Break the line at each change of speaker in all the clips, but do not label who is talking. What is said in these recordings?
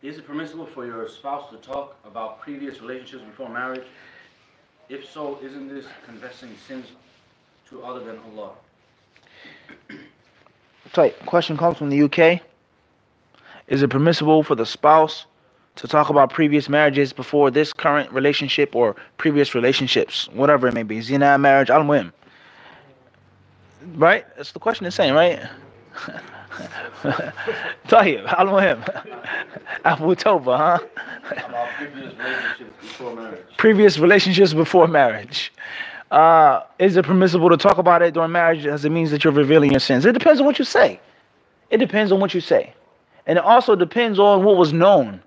Is it permissible for your spouse to talk about previous relationships before marriage? If so, isn't this confessing sins to other than Allah?
Tight. Question comes from the UK. Is it permissible for the spouse to talk about previous marriages before this current relationship or previous relationships, whatever it may be? Zina, marriage, al-muhim. Right? That's the question it's saying, right? Tayyib, al-muhim. Abu Tawbah, huh?
About previous relationships before marriage.
Previous relationships before marriage. Is it permissible to talk about it during marriage as it means that you're revealing your sins? It depends on what you say. It depends on what you say. And it also depends on what was known.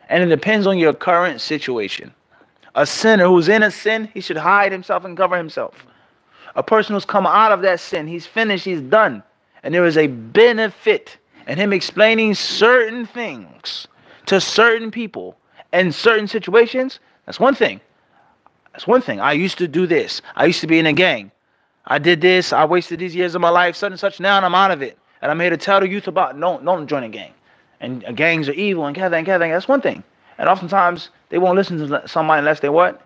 And it depends on your current situation. A sinner who's in a sin, he should hide himself and cover himself. A person who's come out of that sin, he's finished, he's done. And there is a benefit in him explaining certain things to certain people and certain situations. That's one thing. That's one thing. I used to do this. I used to be in a gang. I did this. I wasted these years of my life, such and such. Now I'm out of it. And I'm here to tell the youth about don't join a gang. And gangs are evil and gathering. That's one thing. And oftentimes they won't listen to somebody unless they what?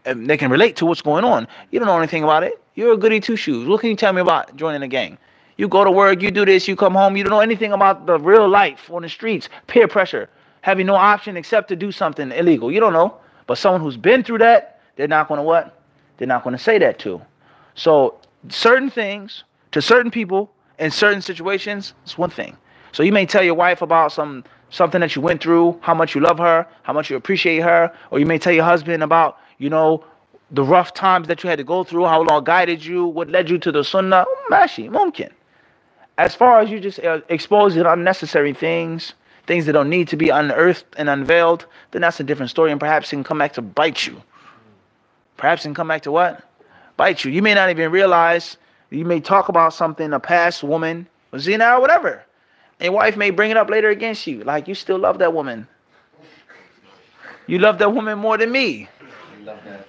And they can relate to what's going on. You don't know anything about it. You're a goody two-shoes. What can you tell me about joining a gang? You go to work, you do this, you come home, you don't know anything about the real life on the streets, peer pressure, having no option except to do something illegal. You don't know. But someone who's been through that, they're not going to what? They're not going to say that to. So certain things to certain people in certain situations, it's one thing. So you may tell your wife about something that you went through, how much you love her, how much you appreciate her, or you may tell your husband about, the rough times that you had to go through, how Allah guided you, what led you to the sunnah. Mashi, mumkin. As far as you just exposing unnecessary things that don't need to be unearthed and unveiled, then that's a different story, and perhaps it can come back to bite you. Perhaps it can come back to what? Bite you. You may not even realize, you may talk about something, a past woman, or zina or whatever, and your wife may bring it up later against you, like you still love that woman. You love that woman more than me.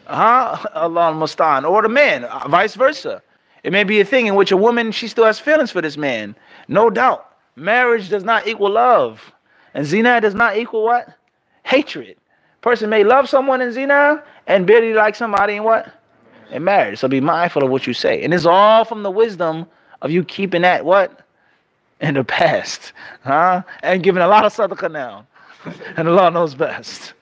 Allah al-Mustan. Or the man, vice versa. It may be a thing in which a woman, she still has feelings for this man. No doubt. Marriage does not equal love. And zina does not equal what? Hatred. Person may love someone in zina and barely like somebody in what? In marriage. So be mindful of what you say. And it's all from the wisdom of you keeping that what? In the past. And giving a lot of sadaqah now. And Allah knows best.